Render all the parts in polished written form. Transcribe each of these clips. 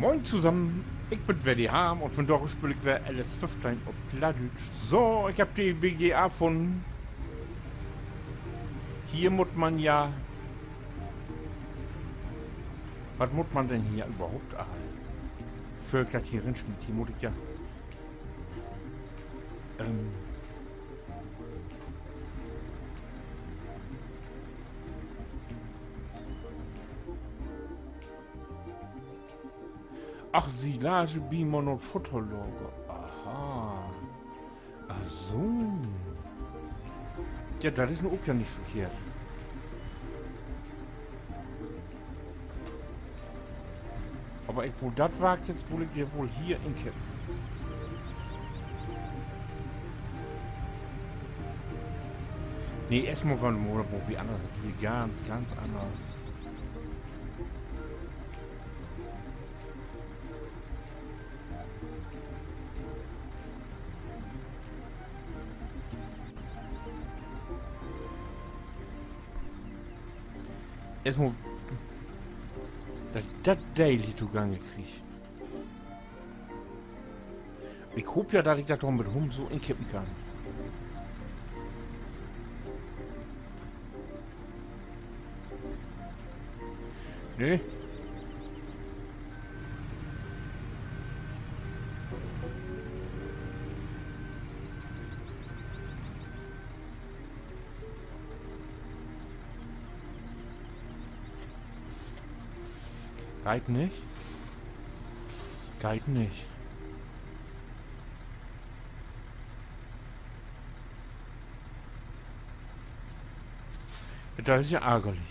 Moin zusammen, ich bin Verdi Harm und von dort spiele ich wieder LS15 auf Plattdeutsch. So, ich habe die BGA von. Hier muss man ja. Was muss man denn hier überhaupt erhalten? Für das hier Rindschmied, hier muss ich ja. Ähm. Ach, Silage, Beamer und Futterloge. Aha. Ach so. Ja, das ist auch ja nicht verkehrt. Aber ich wohl das wagt, jetzt wohl ich ja wohl hier in Kippen. Nee, erstmal von dem Motorboot wie anders. Hier ganz anders. Erstmal, dass das Daily zugange krieg. Ich hoffe ja, dass ich das doch mit Hum so inkippen kann. Nee. Geht nicht. Geht nicht. Das ist ja ärgerlich.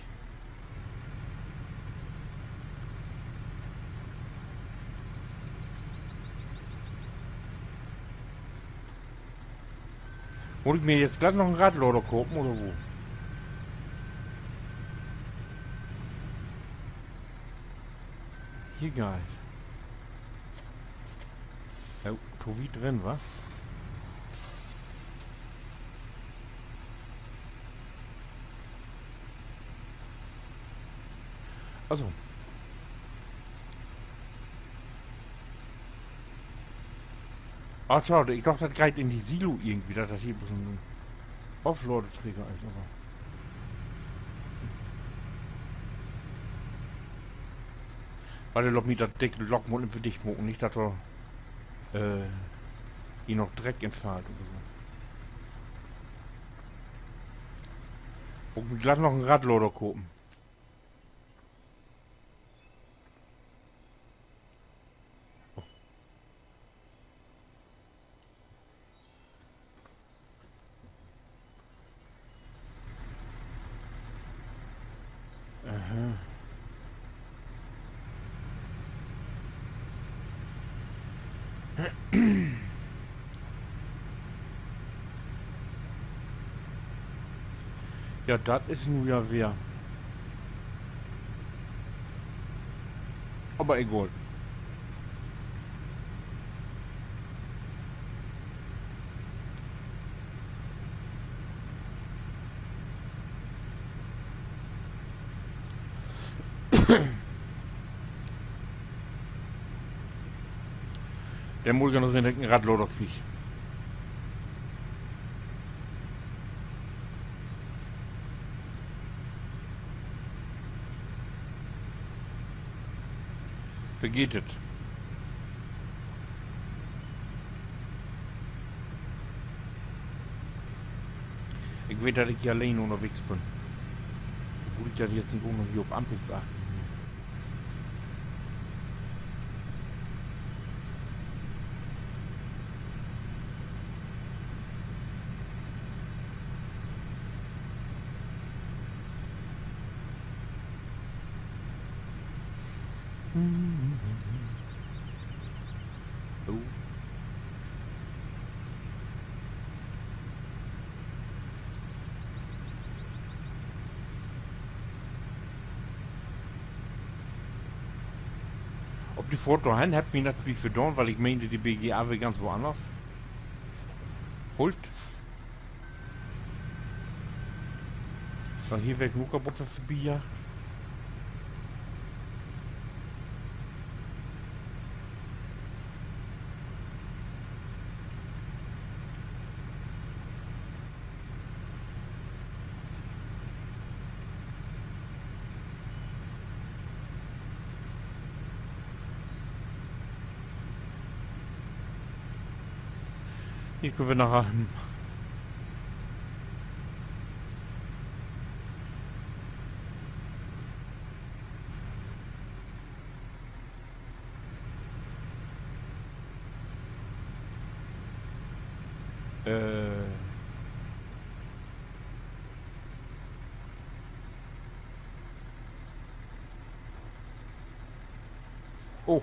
Muss ich mir jetzt gleich noch einen Radlader kaufen oder wo? Hier gar nicht. Oh, Tovi drin, wa? Also. Ach, schade, ich dachte, das geht in die Silo irgendwie, dass das hier so ein Offload-Träger ist, aber. Warte, lock mir das dicke Lokmodell für dich machen, nicht, dass er hier noch Dreck entfahrt oder so. Und mir gleich noch einen Radlader kaufen. Oh. Aha. Ja, das ist nun ja wer. Aber egal. Der muss ja noch seinen einen Radlader kriegen. Vergeht es. Ich weiß, dass ich hier allein unterwegs bin. Obwohl ich ja jetzt nicht noch hier auf Ampels achten. Oh. Ob die Foto haben, hat mich natürlich verdammt, weil ich meinte, die BGA wäre ganz woanders. Holt. So, hier weg nur kaputt für Bier. Hier können wir nachher. Oh.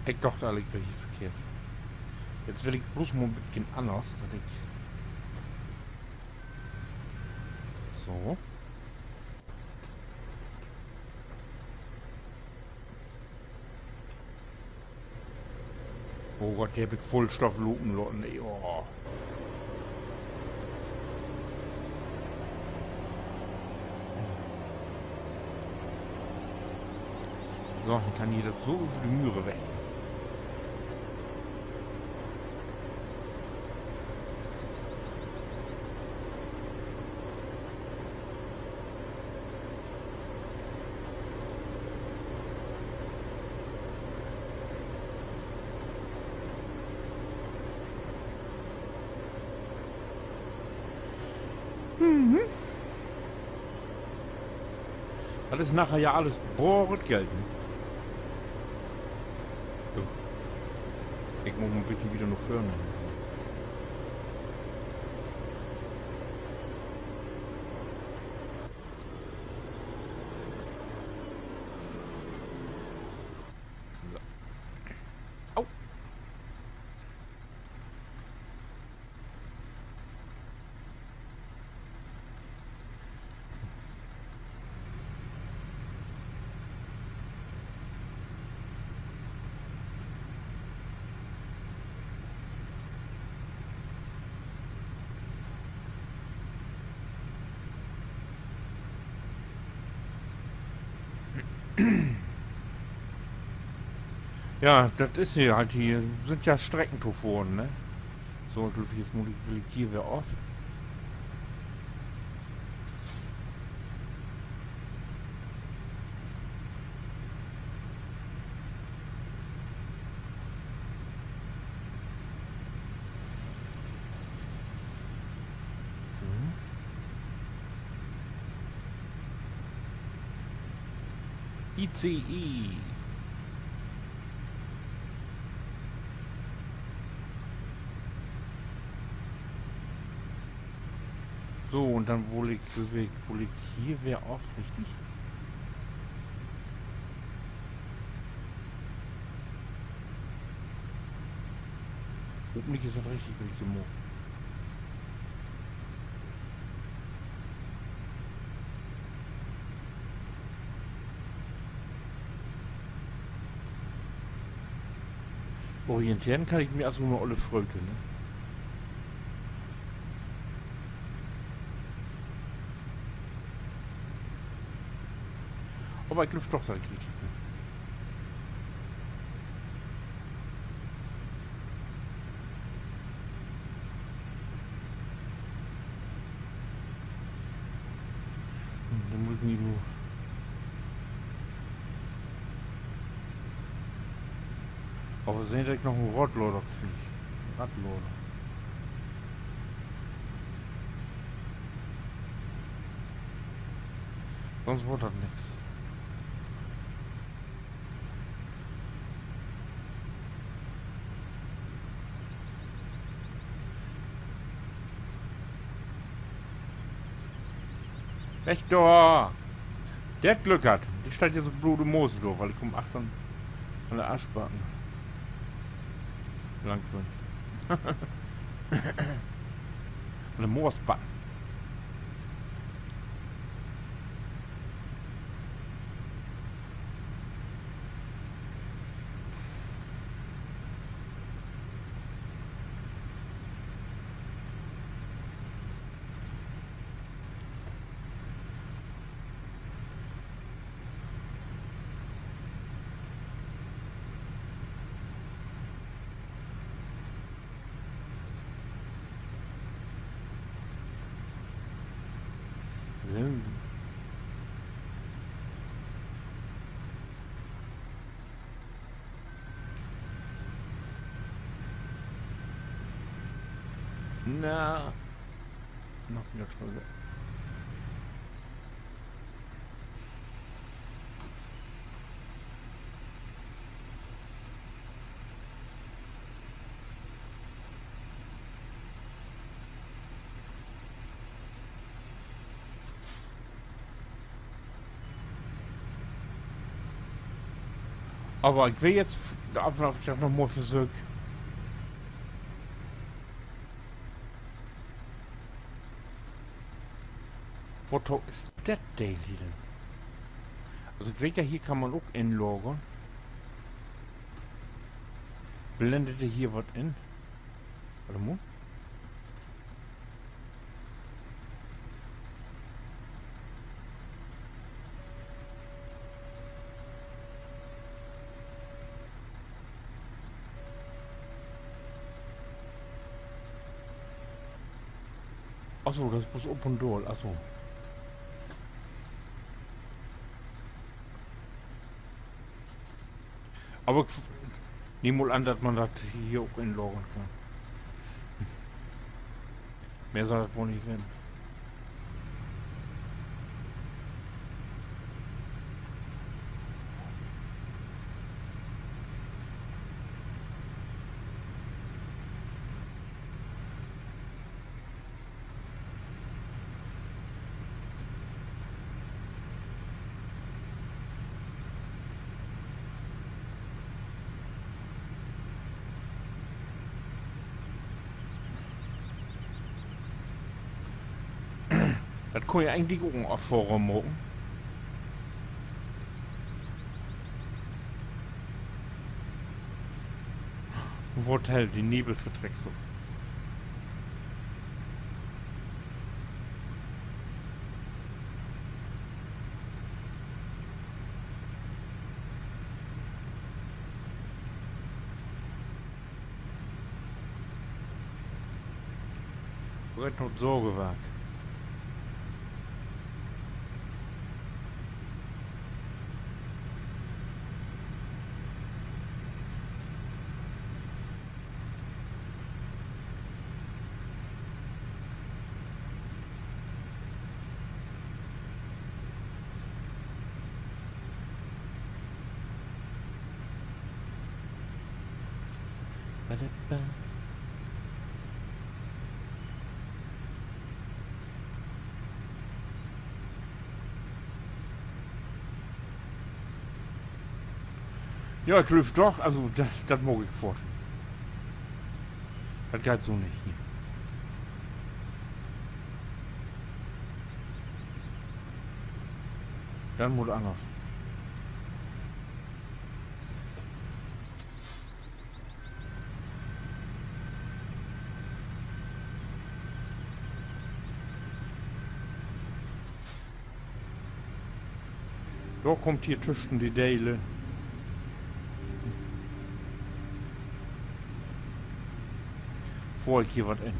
Ich dachte eigentlich, wäre hier verkehrt. Jetzt will ich bloß mal ein bisschen anders, dass ich... So. Oh Gott, der mit Vollstofflupen, Leute. Oh. So, dann kann hier das so über die Mühre weg. Das ist nachher ja alles bohret Geld. Ne? So. Ich muss ein bisschen wieder noch fördern. So. Au. Ja, das ist hier halt hier. Sind ja Streckentoforen, ne? So, jetzt muss ich hier wieder auf. ICI. So, und dann wohl ich hier wäre auf, richtig? Hoffentlich ist das richtig, wenn ich so mache. Orientieren kann ich mir also nur alle Fröte, ne? Aber ich glaube doch, dass ich richtig bin. Dann muss ich mich nur... Aber sehen, dass ich noch einen Radlader kriege. Radlader. Sonst wird das nichts. Wächter! Der hat Glück hat. Die steht jetzt so blöde Moose durch, weil ich um 8 an der Arschbacken lang bin. An der Moosbacken. Na, noch wieder drüber. Aber ich will jetzt einfach noch mal versuchen. Was ist das Teil hier denn? Also ich weiß ja, hier kann man auch inloggen. Blendet ihr hier was in? Warte mal. Achso, das ist bloß Open Door. Achso. Aber ich nehme wohl an, dass man das hier auch inloggen kann. Mehr soll das wohl nicht werden. Das kann ja eigentlich auch auf Forum machen. Hotel, die Nebelverträgsung. Red noch Sorgewerk. Ja, ich glaube doch, also das mag ich fort. Das geht so nicht hier. Dann muss anders. Da kommt hier zwischen die Dale. Vor ich hier was in.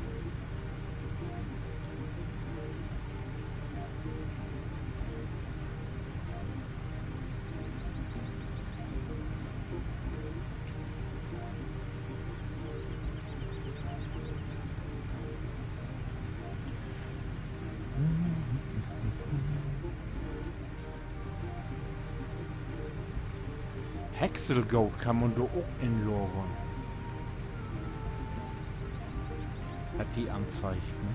Hexelgoat kann man da auch inloggen. Hat die anzeigt, ne?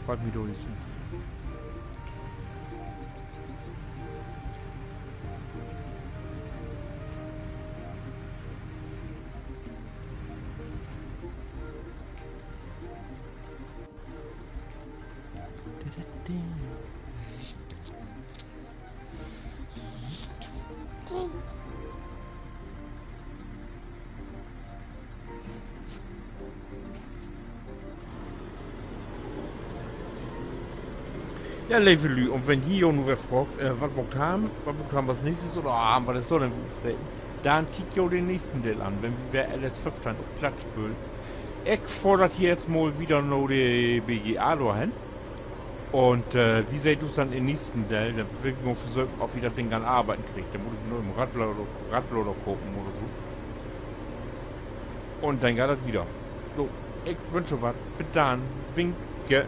Freut mich durch. Ja, Levelü, und wenn hier nur wer fragt, was wir haben was nächstes oder haben wir das so denn dann tick jo den nächsten Deal an, wenn wir LS15 auf Platz spülen. Ich fordert hier jetzt mal wieder noch die BGA da hin. Und wie seht du es dann im nächsten Teil? Dann will ich mal versuchen, ob ich das Ding an Arbeiten kriege. Dann muss ich nur im Radlader gucken oder so. Und dann geht das wieder. So, ich wünsche was. Bis dann. Winke.